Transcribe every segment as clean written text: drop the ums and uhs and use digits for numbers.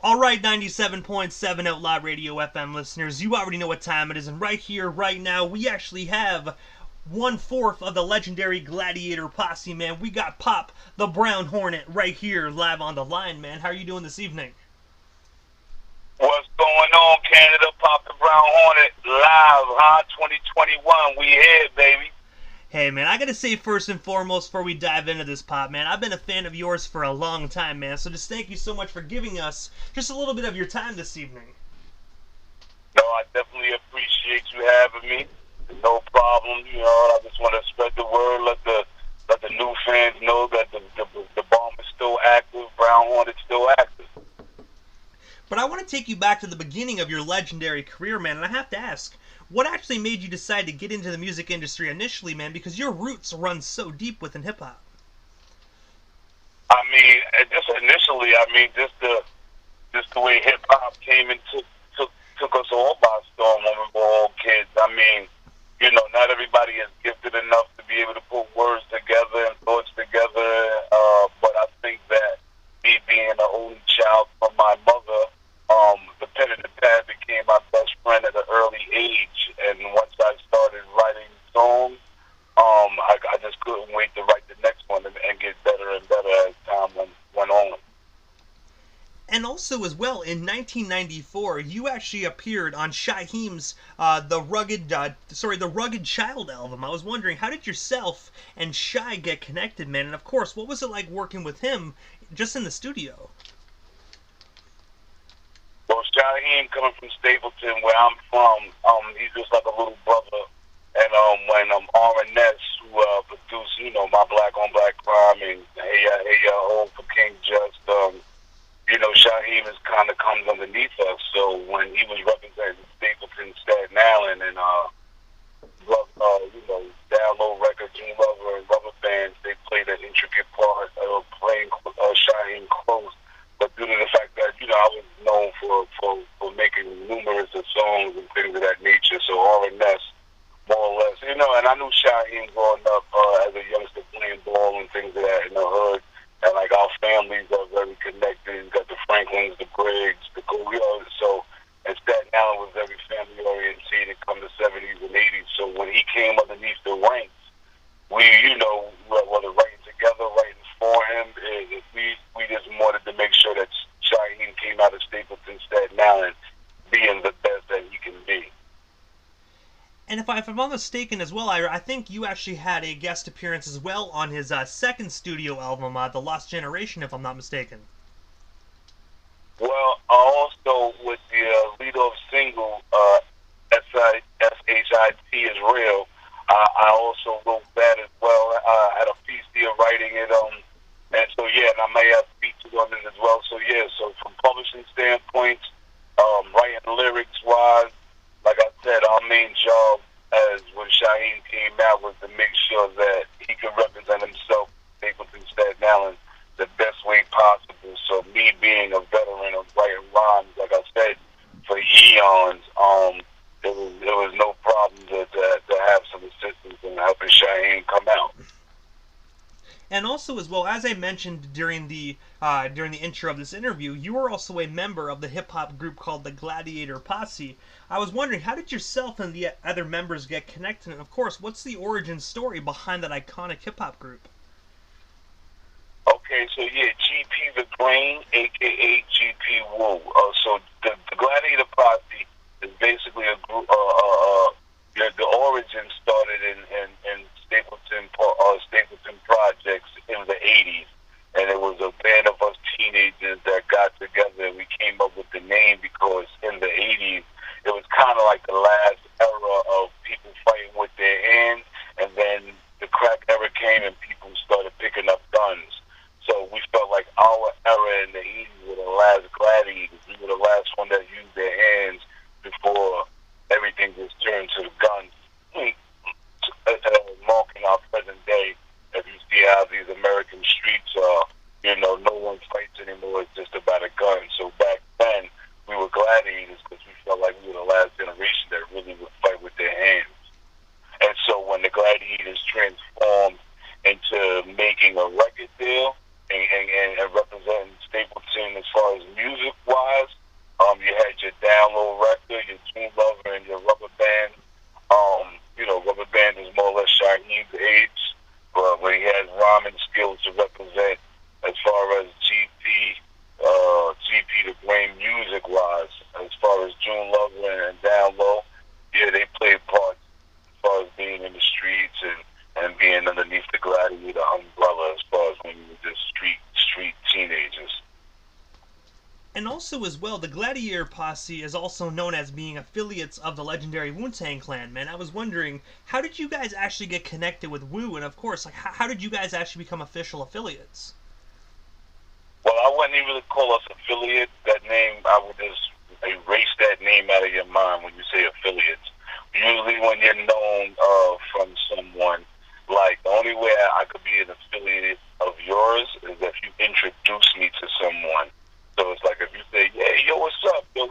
Alright, 97.7 Outlaw Radio FM listeners, you already know what time it is, and right here, right now, we actually have 1/4 of the legendary Gladiator Posse, man. We got Pop, the Brown Hornet, right here, live on the line, man. How are you doing this evening? What's going on, Canada? Pop the Brown Hornet, live, huh? 2021, we here, baby. Hey, man, I gotta say first and foremost before we dive into this, Pop, man, I've been a fan of yours for a long time, man, so just thank you so much for giving us just a little bit of your time this evening. No, I definitely appreciate you having me. No problem, I just want to spread the word, let the new fans know that the bomb is still active, Brown Hornet's still active. But I want to take you back to the beginning of your legendary career, man, and I have to ask, what actually made you decide to get into the music industry initially, man? Because your roots run so deep within hip-hop. I mean, just initially, just the way hip-hop came and took us all by storm when we were all kids. I mean, not everybody is gifted enough to be able to put words together and thoughts together, but I think that me being an only child from my mother, the pen and the pad became my best friend at an early age, and once I started writing songs, I just couldn't wait to write the next one and get better and better as time went on. And also, as well, in 1994, you actually appeared on Shaheem's the Rugged Child album. I was wondering, how did yourself and Shy get connected, man? And of course, what was it like working with him just in the studio? Well, Shaheem, coming from Stapleton, where I'm from, he's just like a little brother. And when Hornet, who produced, my Black on Black Crime and Hey Ya Ho for King Just, Shaheem is kind of comes underneath us. So when he was representing Stapleton, Staten Island, and Download Records, June Lover, and Rubber Bands, they played an intricate part of playing Shaheem close. But due to the fact that, I was known for making numerous of songs and things of that nature, so R&S, more or less, and I knew Shaheem growing up as a youngster playing ball and things of that in the hood, and like our families are very connected. You got the Franklins, the Briggs, the Coolio, so, and Staten Island was very family oriented come the 70s and 80s, so when he came underneath the ranks, we, whether writing together, writing for him, we just wanted to make sure that Shaheem came out of Stapleton, Staten Island, being the best that he can be. And if I'm not mistaken as well, I think you actually had a guest appearance as well on his second studio album, The Lost Generation, if I'm not mistaken. Well, also with the lead-off single, S-H-I-T is Real, I also wrote that as well. I had a piece there writing it, and so, yeah, and I may have featured on it as well. So, yeah, so from publishing standpoint, writing lyrics-wise, like I said, our main job as when Shaheem came out was to make sure that he could represent himself, Stapleton, Staten Island, the best way possible. So me being a veteran of writing rhymes, like I said, for eons, there was no problem to have some assistance in helping Shaheem come out. And also, as well, as I mentioned during the intro of this interview, you were also a member of the hip-hop group called the Gladiator Posse. I was wondering, how did yourself and the other members get connected? And, of course, what's the origin story behind that iconic hip-hop group? Okay, so, yeah, GP The Grain, a.k.a. GP Woo. So the Gladiator Posse is basically a group, the origin started in Stapleton Projects in the 80s, and it was a band of us teenagers that got together, and we came up with the name because in the 80s, it was kind of like the last era of people fighting with their hands, and then the crack era came and people started picking up guns. So we felt like our era in the 80s were the last gladiators. We were the last one that used their hands before everything just turned to the guns. Marking our present day, if you see how these American streets are, no one fights anymore. It's just about a gun. So back then, we were gladiators because we felt like we were the last generation that really would fight with their hands. And so when the gladiators transformed into making a record deal and representing Stapleton as far as music-wise, You had your down low record, your June Lover, and your Rubber Band. Rubber Band is more or less Shaheed's age, but he has rhyming skills to represent as far as GP the Brain music wise. As far as June Lover and Down Low, yeah, they played parts as far as being in the streets and being underneath the Gladiator umbrella as far as when you were just street teenagers. And also as well, the Gladiator Posse is also known as being affiliates of the legendary Wu-Tang Clan, man. I was wondering, how did you guys actually get connected with Wu? And of course, like, how did you guys actually become official affiliates? Well, I wouldn't even call us affiliates. That name, I would just erase that name out of your mind when you say affiliates. Usually when you're known from someone, like, the only way I could be an affiliate of yours is if you introduce me to someone. So it's like if you say, "Hey, yo, what's up? Yo,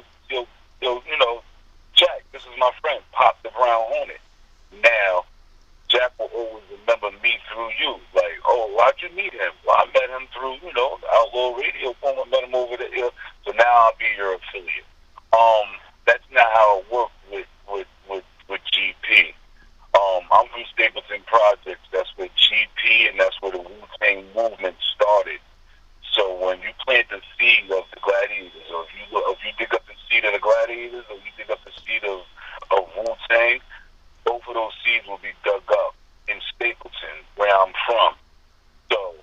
Jack, this is my friend, Pop the Brown Hornet." Now, Jack will always remember me through you. Like, "Oh, why'd you meet him?" "Well, I met him through, the Outlaw Radio phone. I met him over there." So now I'll be your affiliate. That's not how it worked with GP. I'm from Stapleton Projects. That's where GP and that's where the Wu-Tang movement started. So when you plant the seed of the Gladiators, or if you dig up the seed of the Gladiators, or you dig up the seed of Wu-Tang, both of those seeds will be dug up in Stapleton, where I'm from. So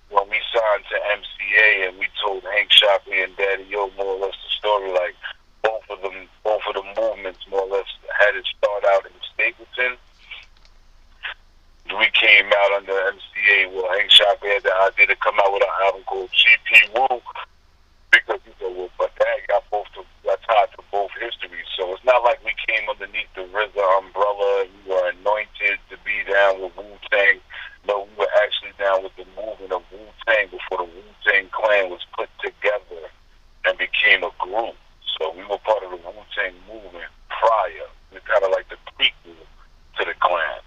when we signed to MCA and we told Hank Shockley and Daddy Yo more or less the story, like both of the movements more or less had it start out in Stapleton. We came out under MCA. Well, Hank Shockley had the idea to come out with an album called GP Woo, because he said, "Well, but that got tied to both histories." So it's not like we came underneath the RZA umbrella and we were anointed to be down with Wu-Tang. No, we were actually down with the movement of Wu-Tang before the Wu-Tang Clan was put together and became a group. So we were part of the Wu-Tang movement prior. We're kind of like the prequel to the Clan.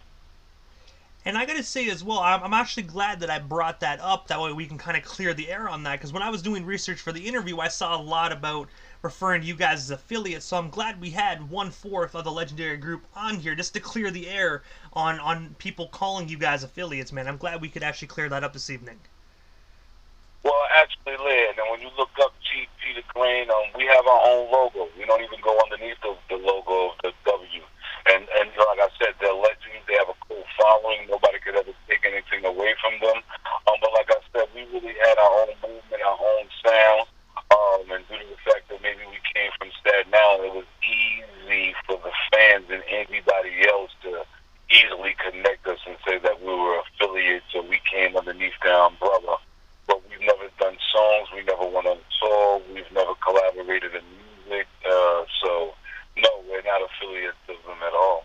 And I gotta say as well, I'm actually glad that I brought that up. That way we can kind of clear the air on that. Because when I was doing research for the interview, I saw a lot about referring to you guys as affiliates. So I'm glad we had 1/4 of the legendary group on here just to clear the air on people calling you guys affiliates, man. I'm glad we could actually clear that up this evening. Well, actually, Lynn, and when you look up GP the Grain, we have our own logo. We don't even go underneath the logo of the W. And like I said, they're legends. They have a cool following. Nobody could ever take anything away from them. But like I said, we really had our own movement, our own sound. And due to the fact that maybe we came from Staten Island, it was easy for the fans and everybody else to easily connect us and say that we were affiliates or we came underneath the umbrella. But we've never done songs. We never went on tour. We've never collaborated in music. So, no, we're not affiliates of them at all.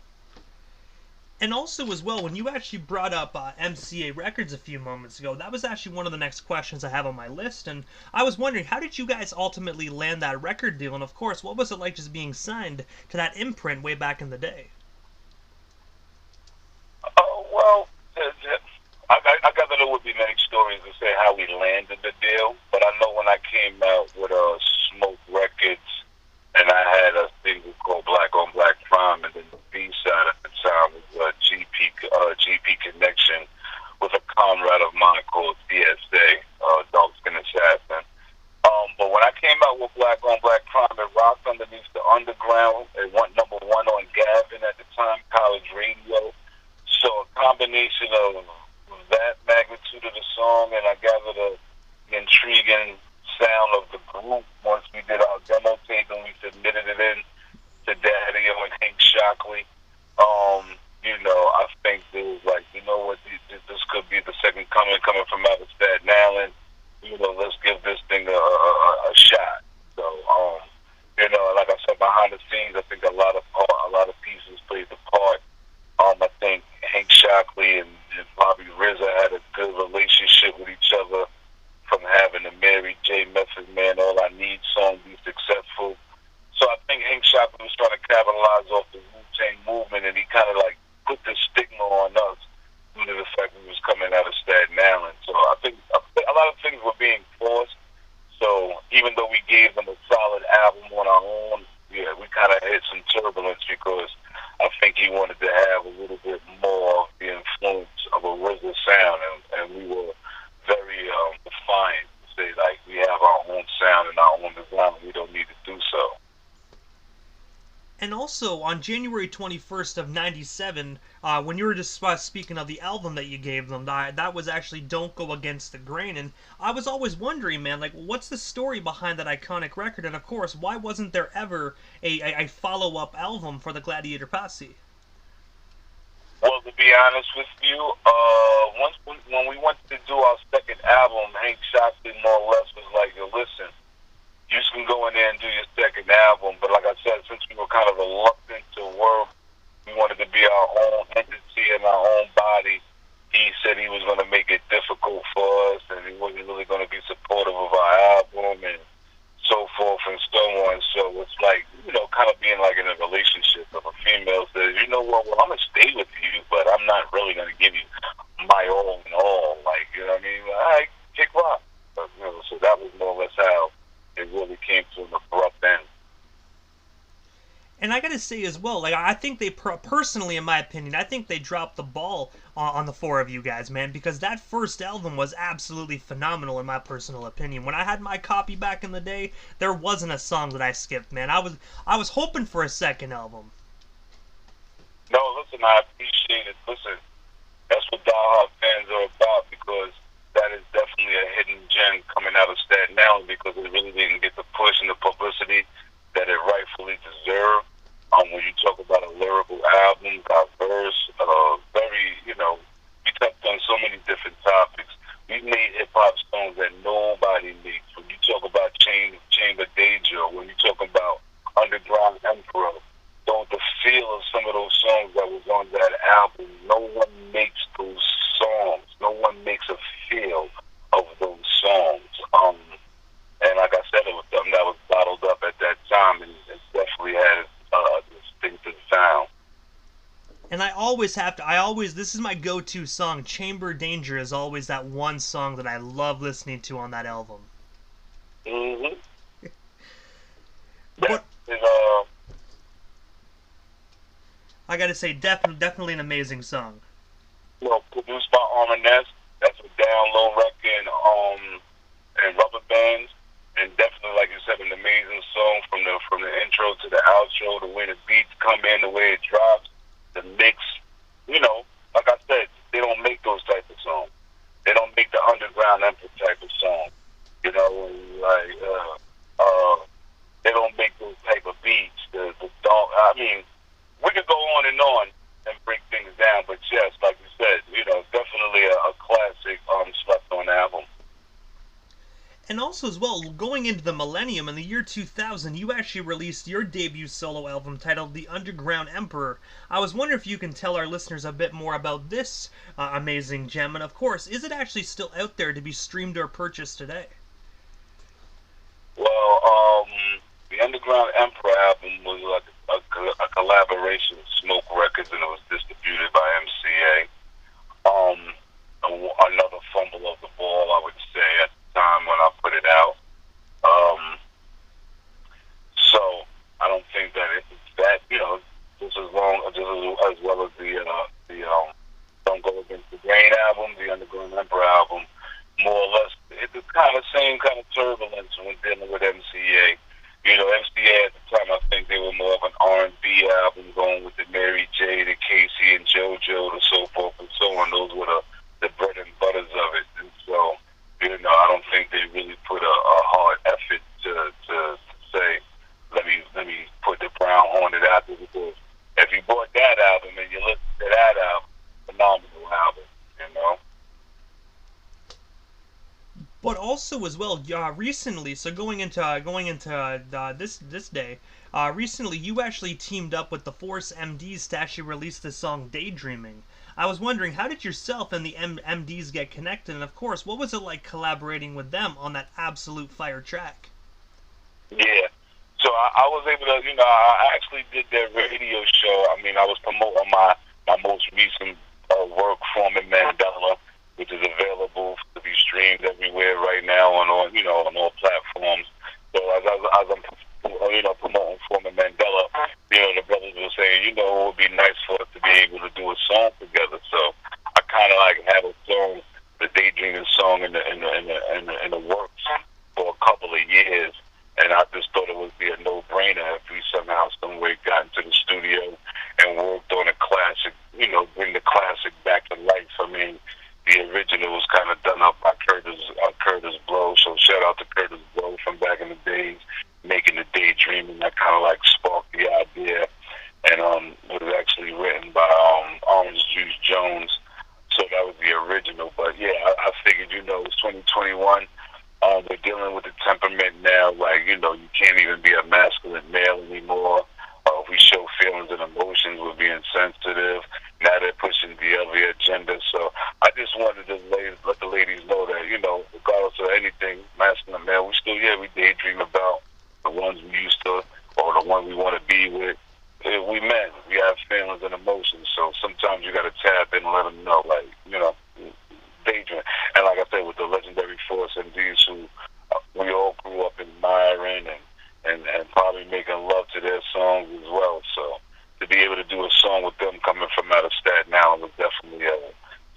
And also as well, when you actually brought up MCA Records a few moments ago, that was actually one of the next questions I have on my list. And I was wondering, how did you guys ultimately land that record deal? And of course, what was it like just being signed to that imprint way back in the day? Well, I gather there would be many stories to say how we landed the deal, but I know when I came out with Smoke Records, and I had a single called Black on Black Crime, and then the B-side at the time was GP Connection with a comrade of mine called DSA, Dark Skin Assassin. But when I came out with Black on Black Crime, it rocked underneath the underground. It went #1 on Gavin at the time, college radio. So a combination of that magnitude of the song, and I gather the intriguing sound of the group once we did our demo tape and we submitted it in to Daddy and Hank Shockley. I think there was like, what, this could be the second coming from out of Staten Island. Let's give this thing a shot. So, like I said, behind the scenes, I think a lot of pieces played the part. I think Hank Shockley and Bobby RZA had a good relationship with each other, from having the Mary J. Method Man, All I Need song be successful. So I think Hank Shockley was trying to capitalize off the Wu-Tang movement, and he kind of like put the stigma on us due to the fact we was coming out of Staten Island. So I think a lot of things were being forced, him a solid album on our own, yeah, we kind of hit some turbulence because I think he wanted to have a little bit more of the influence of a RZA sound, and we were very defiant to say, like, we have our own sound and our own design, and we don't need to do so. And also, on January 21st of 97, when you were just speaking of the album that you gave them, that was actually Don't Go Against the Grain. And I was always wondering, man, like, what's the story behind that iconic record? And of course, why wasn't there ever a follow-up album for the Gladiator Posse? Well, to be honest with you, when we went to do our second album, Hank Shockton more or less was like, yo, listen, you can go in there and do your second album, but like I said, since we were kind of reluctant to work, we wanted to be our own entity and our own body. He said he was going to make it difficult for us, and he wasn't really going to be supportive of our album, and so forth and so on. So it's like, you know, kind of being like in a relationship of a female says, you know what, well, I'm going to stay with you, but I'm not really going to give you my all in all. Like, you know what I mean? All right, kick rock. But, you know, so that was more or less how it really came to an abrupt end. And I gotta say as well, like, I think they, personally, in my opinion, I think they dropped the ball on the four of you guys, man, because that first album was absolutely phenomenal in my personal opinion. When I had my copy back in the day, there wasn't a song that I skipped, man. I was hoping for a second album. No, listen, I appreciate it. Listen, that's what diehard fans are about, because that is definitely a hidden gem coming out of Staten Island, because it really didn't get the push and the publicity that it rightfully deserved. When you talk about a lyrical album, diverse, very, you know, we touched on so many different topics. We made hip-hop songs that nobody makes. When you talk about Chamber Danger, when you talk about Underground Emperor, the feel of some of those songs that was on that album, no one makes those songs. No one makes a feel of those songs. And like I said, it was something that was bottled up at that time, and it definitely had a distinctive sound. And this is my go-to song. Chamber Danger is always that one song that I love listening to on that album. Mm-hmm. But I gotta say, definitely an amazing song. Well, produced by Hornet, that's a down low record, and Rubber Bands. And definitely, like you said, an amazing song from the intro to the outro, the way the beats come in, the way it drops, the mix. You know, like I said, they don't make those type of songs. They don't make the Underground Emperor type of song. You know, like they don't make those type of beats. I mean, we could go on and break things down, but yes, like you said, you know, definitely a classic slept on album. And also as well, going into the millennium, in the year 2000, you actually released your debut solo album titled The Underground Emperor. I was wondering if you can tell our listeners a bit more about this amazing gem, and of course, is it actually still out there to be streamed or purchased today? Well, the Underground Emperor album was like a collaboration with Smoke Records, and it was distributed by MCA. Another fumble of the ball, I would say, at the time when I put it out. So I don't think that it's that, you know, just as well as the Don't Go Against the Grain album, the Underground Emperor album, more or less, it's the same kind of turbulence when dealing with MCA. You know, MCA at the time, I think they were more of an R&B album, going with the Mary J, the Casey and JoJo, the so forth and so on. Those were the bread and butters of it. And so, you know, I don't think they really put a hard effort to say, let me put the Brown Hornet out there, because if you bought that album and you listened to that album, phenomenal album, you know. But also as well, recently, so going into this day, recently you actually teamed up with the Force MDs to actually release the song Daydreaming. I was wondering, how did yourself and the MDs get connected, and of course, what was it like collaborating with them on that absolute fire track? Yeah, so I was able to, you know, I actually did their radio show. I mean, I was promoting my most recent work, Foreman Mandela, which is available to be streamed everywhere right now on all platforms. So as I'm, promoting Foreman Mandela, the brothers were saying, it would be nice for us to be able to do a song together. So I kind of like had a song, the Daydreaming song, in the works for a couple of years, and I just thought it would be a no-brainer if we somehow, some way, got into the studio and worked on a classic. Bring the classic back to life. I mean, the original was kind of done up by Curtis Blow. So shout out to Curtis Blow from back in the days, making the Daydreaming. That kind of like sparked the idea, and it was actually written by Orange Juice Jones. So that was the original. But yeah, I figured, it's 2021. We're dealing with the temperament now. Like, you can't even be a masculine male anymore. If we show feelings and emotions, we're being sensitive. Now they're pushing the other agenda. So I just wanted to let the ladies know that, regardless of anything, masculine male, we daydream about the ones we used to, or the one we want to be with. We men, we have feelings and emotions. So sometimes you got to tap in and let them know, like, daydream. And like I said, with the legendary Force MDs, who we all grew up admiring and probably making love to their songs as well. So to be able to do a song with them coming from out of Staten Island was definitely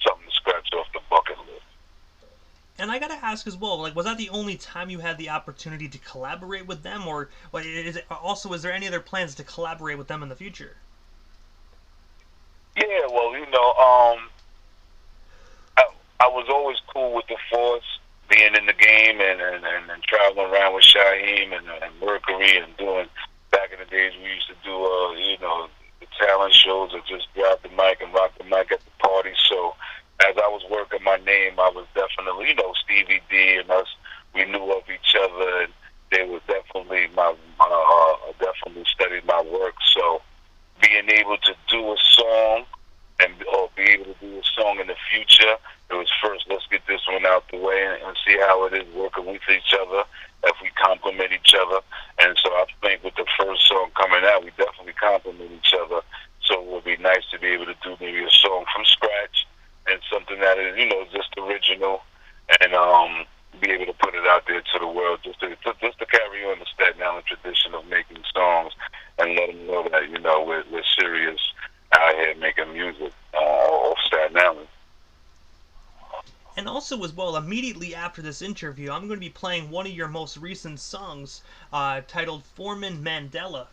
something to scratch off the bucket list. And I gotta ask as well, like, was that the only time you had the opportunity to collaborate with them, or is there any other plans to collaborate with them in the future? Yeah, well, I was always cool with the Force, being in the game and traveling around with Shaheem and Mercury, and doing, back in the days we used to do the talent shows, or just grab the mic and rock the mic at the party. So as I was working my name, I was definitely, Stevie D and us, we knew of each other, and they were definitely definitely studied my work. So being able to do a song or be able to do a song in the future, it was first, let's get this one out the way and see how it is working with each other, if we complement each other. And so I think with the first song coming out, we definitely complement each other. So it would be nice to be able to do maybe a song from scratch, and something that is, just original, and be able to put it out there to the world, just to carry on the Staten Island tradition of making songs, and let them know that, we're serious out here making music off Staten Island. And also, as well, immediately after this interview, I'm going to be playing one of your most recent songs, titled Foreman Mandela,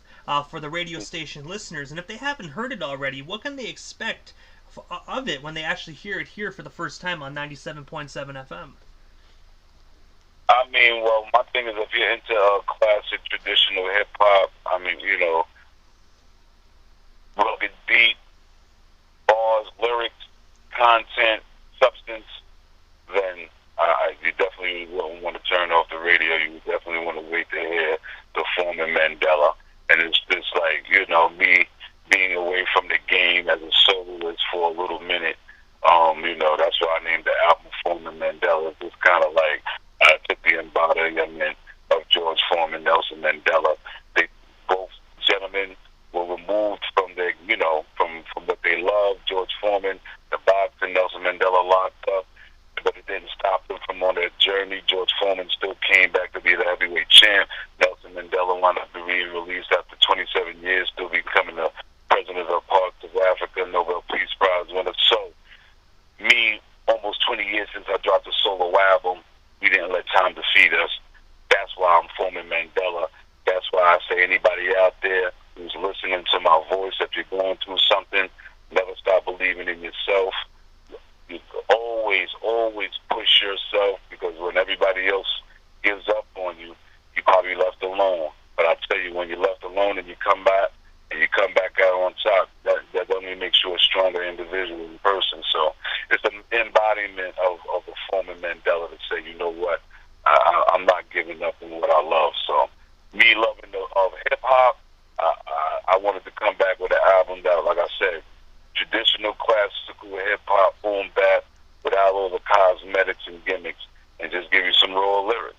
for the radio station listeners. And if they haven't heard it already, what can they expect of it when they actually hear it here for the first time on 97.7 FM? I mean, well, my thing is, if you're into classic traditional hip hop, I mean, rugged beat, bars, lyrics, content, substance, then you definitely wouldn't want to turn off the radio. You would definitely want to wait to hear the Foreman Mandela. And it's just like, me being away from the game as a soloist for a little minute. That's why I named the album Foreman Mandela. It's just kind of like I took the embodiment of George Foreman, Nelson Mandela. They both gentlemen were removed from their, from what they loved. George Foreman, the boxer, Nelson Mandela locked up, but it didn't stop them from on their journey. George Foreman still came back to be the heavyweight champ. Nelson Mandela wound up being released after 27 years, still becoming the president of parts of Africa, Nobel Peace Prize winner. So, me, almost 20 years since I dropped a solo album, we didn't let time defeat us. That's why I'm Foreman Mandela. That's why I say anybody out there who's listening to my voice, if you're going through something, never stop believing in yourself. You always push yourself, because when everybody else gives up on you, you're probably left alone. But I tell you, when you're left alone and you come back out on top, that only makes you a stronger individual and person. So it's an embodiment of the Foreman Mandela to say, you know what, I'm not giving up on what I love. So me loving of hip hop, I wanted to come back with an album that, like I said, traditional classical hip hop, boom bap, without all the cosmetics and gimmicks, and just give you some raw lyrics.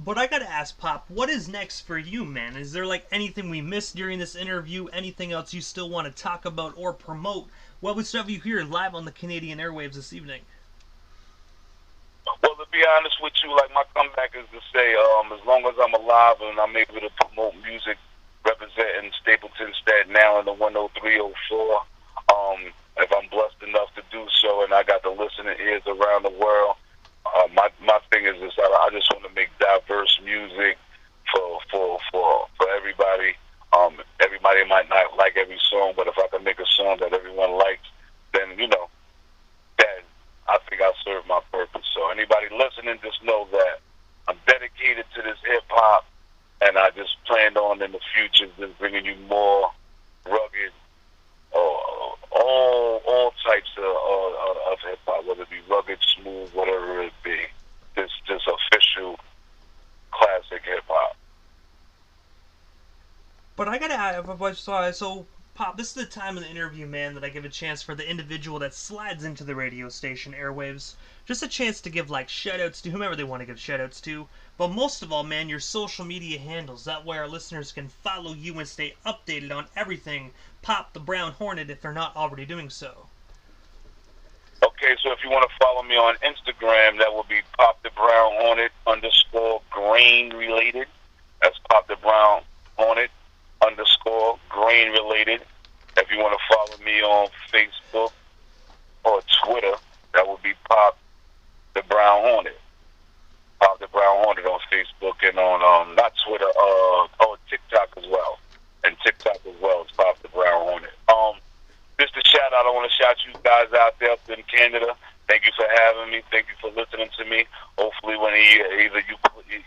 But I gotta ask, Pop, what is next for you, man? Is there like anything we missed during this interview? Anything else you still want to talk about or promote? What would have you here live on the Canadian airwaves this evening? Well, the be honest with you, like my comeback is to say, as long as I'm alive and I'm able to promote music representing Stapleton, Staten Island, the 10304, if I'm blessed enough to do so, and I got the listening ears around the world, my thing is this: I just want to make diverse music for everybody. Everybody might not like every song, but if I can make a song that everyone likes, then that I think I serve my purpose. So anybody listening, just know that I'm dedicated to this hip hop, and I just planned on in the future just bringing you more rugged, all types of hip hop, whether it be rugged, smooth, whatever it be. Just official classic hip hop. But I gotta add, so Pop, this is the time of the interview, man, that I give a chance for the individual that slides into the radio station airwaves. Just a chance to give, like, shoutouts to whomever they want to give shoutouts to. But most of all, man, your social media handles. That way our listeners can follow you and stay updated on everything Pop the Brown Hornet if they're not already doing so. Okay, so if you want to follow me on Instagram, that will be Pop the Brown Hornet _grain related. That's Pop the Brown Hornet _grain related. If you want to follow me on Facebook or Twitter, that would be Pop the Brown Hornet. Pop the Brown Hornet on Facebook and on not Twitter, TikTok as well. And TikTok as well as Pop the Brown Hornet. Just a shout out, I want to shout you guys out there up in Canada. Thank you for having me. Thank you for listening to me. Hopefully when either you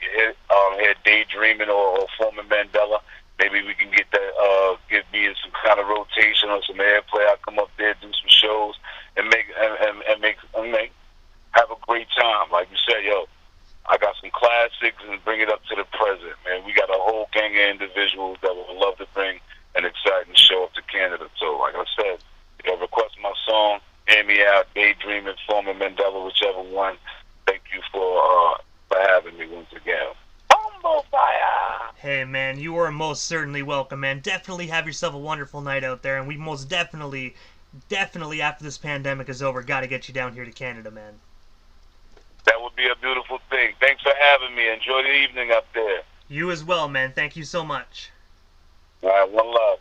hear Daydreaming or Foreman Mandela, maybe we can get that, give me some kind of rotation or some airplay. I'll come up there, do some shows, and have a great time. Like you said, I got some classics and bring it up to the present, man. We got a whole gang of individuals that would love to bring an exciting show up to Canada. So, like I said, request my song, hear me out, Daydreaming, Foreman Mandela, whichever one. Thank you for having me once again. Bumble fire! Hey, man, you are most certainly welcome, man. Definitely have yourself a wonderful night out there, and we most definitely after this pandemic is over, gotta get you down here to Canada, man. That would be a beautiful thing. Thanks for having me. Enjoy the evening up there. You as well, man. Thank you so much. All right, one love.